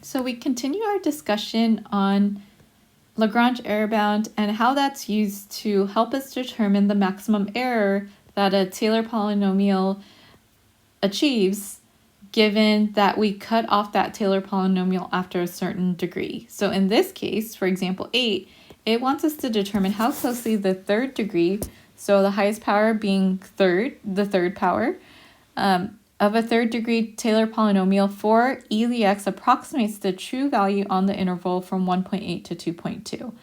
So we continue our discussion on LaGrange error bound and how that's used to help us determine the maximum error that a Taylor polynomial achieves given that we cut off that Taylor polynomial after a certain degree. So in this case, for example 8, it wants us to determine how closely the third degree, so the highest power being the third power, of a third degree Taylor polynomial for e to the x approximates the true value on the interval from 1.8 to 2.2.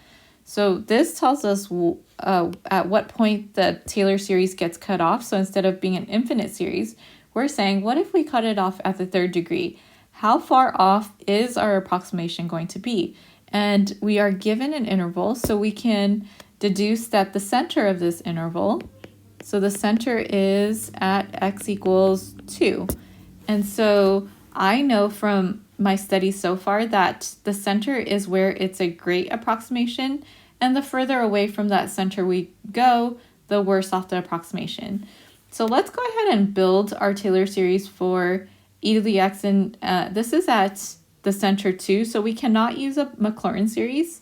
So this tells us at what point the Taylor series gets cut off. So instead of being an infinite series, we're saying, what if we cut it off at the third degree? How far off is our approximation going to be? And we are given an interval, so we can deduce that the center of this interval, so the center is at x equals 2. And so I know from my studies so far that the center is where it's a great approximation, and the further away from that center we go, the worse off the approximation. So let's go ahead and build our Taylor series for e to the x, and this is at the center 2, so we cannot use a Maclaurin series.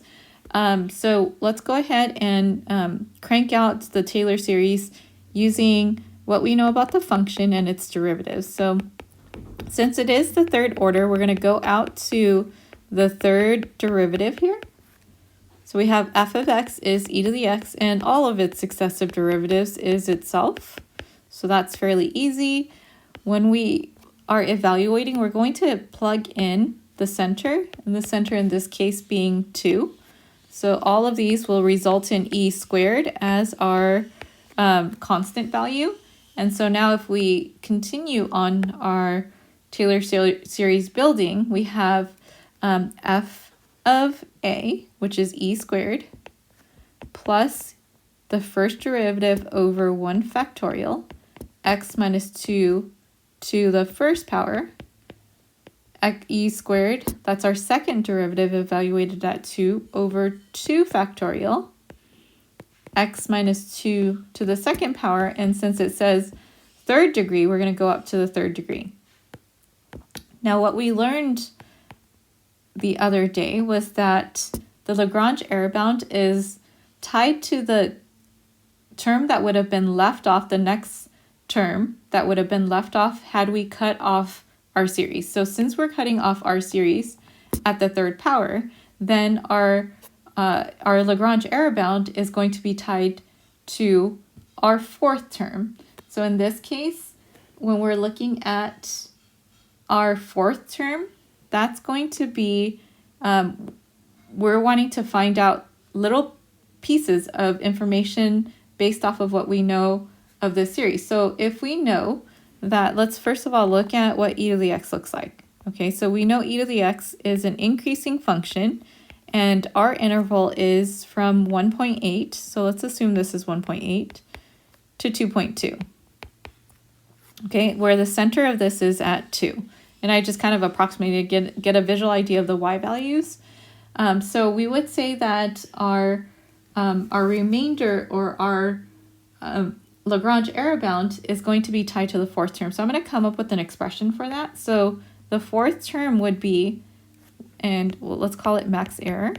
So let's go ahead and crank out the Taylor series using what we know about the function and its derivatives. So since it is the third order, we're going to go out to the third derivative here. So we have f of x is e to the x, and all of its successive derivatives is itself. So that's fairly easy. When we are evaluating, we're going to plug in the center, and the center in this case being 2. So all of these will result in e squared as our constant value. And so now if we continue on our Taylor series building, we have f of a, which is e squared, plus the first derivative over 1 factorial, x minus 2 to the first power, e squared, that's our second derivative evaluated at 2 over 2 factorial, x minus 2 to the second power, and since it says third degree, we're going to go up to the third degree. Now what we learned the other day was that the LaGrange error bound is tied to the term that would have been left off, the next term that would have been left off had we cut off our series. So since we're cutting off our series at the third power, then our Lagrange error bound is going to be tied to our fourth term. So in this case, when we're looking at our fourth term, that's going to be, we're wanting to find out little pieces of information based off of what we know of this series. So if we know that, let's first of all look at what e to the x looks like. Okay, so we know e to the x is an increasing function, and our interval is from 1.8, so let's assume this is 1.8, to 2.2. Okay, where the center of this is at 2. And I just kind of approximated, get a visual idea of the y values. So we would say that our remainder, or our Lagrange error bound, is going to be tied to the fourth term. So I'm going to come up with an expression for that. So the fourth term would be, and let's call it max error.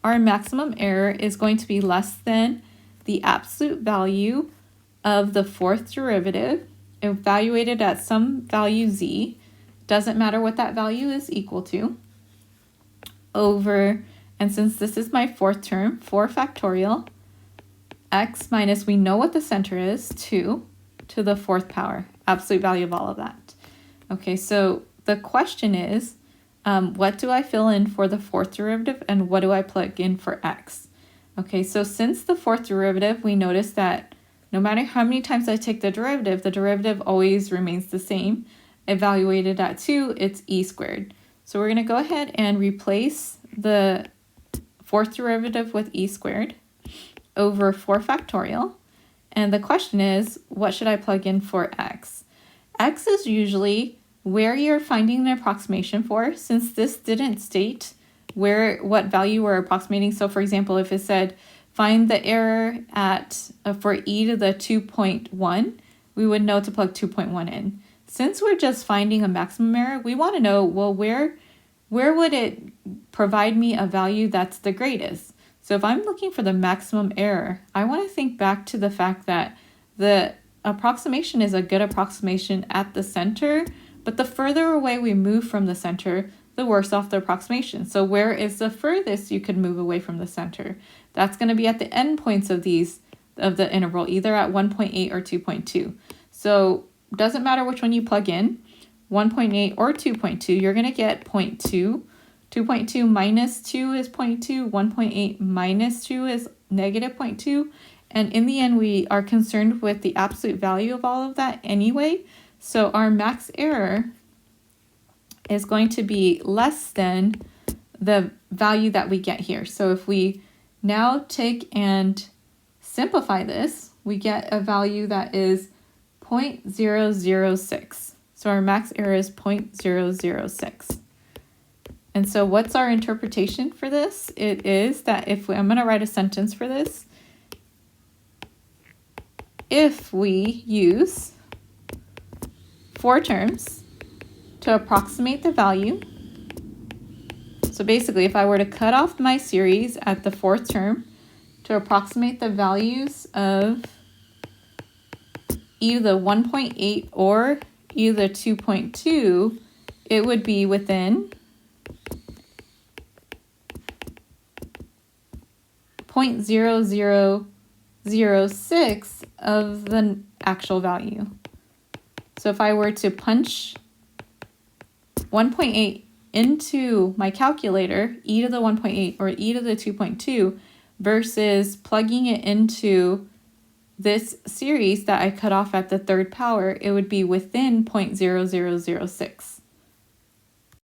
Our maximum error is going to be less than the absolute value of the fourth derivative evaluated at some value z, doesn't matter what that value is equal to, over, and since this is my fourth term, 4 factorial, x minus, we know what the center is, 2 to the fourth power, absolute value of all of that. Okay, so the question is, what do I fill in for the fourth derivative and what do I plug in for x? Okay, so since the fourth derivative, we notice that no matter how many times I take the derivative always remains the same. Evaluated at 2, it's e squared. So we're going to go ahead and replace the fourth derivative with e squared over 4 factorial. And the question is, what should I plug in for x? X is usually where you're finding an approximation for, since this didn't state what value we're approximating. So for example, if it said find the error at for e to the 2.1, we would know to plug 2.1 in. Since we're just finding a maximum error, we want to know, well, where where would it provide me a value that's the greatest? So if I'm looking for the maximum error, I want to think back to the fact that the approximation is a good approximation at the center, but the further away we move from the center, the worse off the approximation. So where is the furthest you could move away from the center? That's going to be at the endpoints of the interval, either at 1.8 or 2.2. So it doesn't matter which one you plug in, 1.8 or 2.2, you're going to get 0.2. 2.2 minus 2 is 0.2. 1.8 minus 2 is negative 0.2. And in the end, we are concerned with the absolute value of all of that anyway. So our max error is going to be less than the value that we get here. So if we now take and simplify this, we get a value that is 0.006. So our max error is 0.006. And so what's our interpretation for this? It is that I'm going to write a sentence for this. If we use 4 terms to approximate the value, so basically if I were to cut off my series at the 4th term to approximate the values of either 1.8 or either 2.2, it would be within 0.0006 of the actual value. So if I were to punch 1.8 into my calculator, e to the 1.8 or e to the 2.2, versus plugging it into this series that I cut off at the 3rd power, it would be within 0.0006.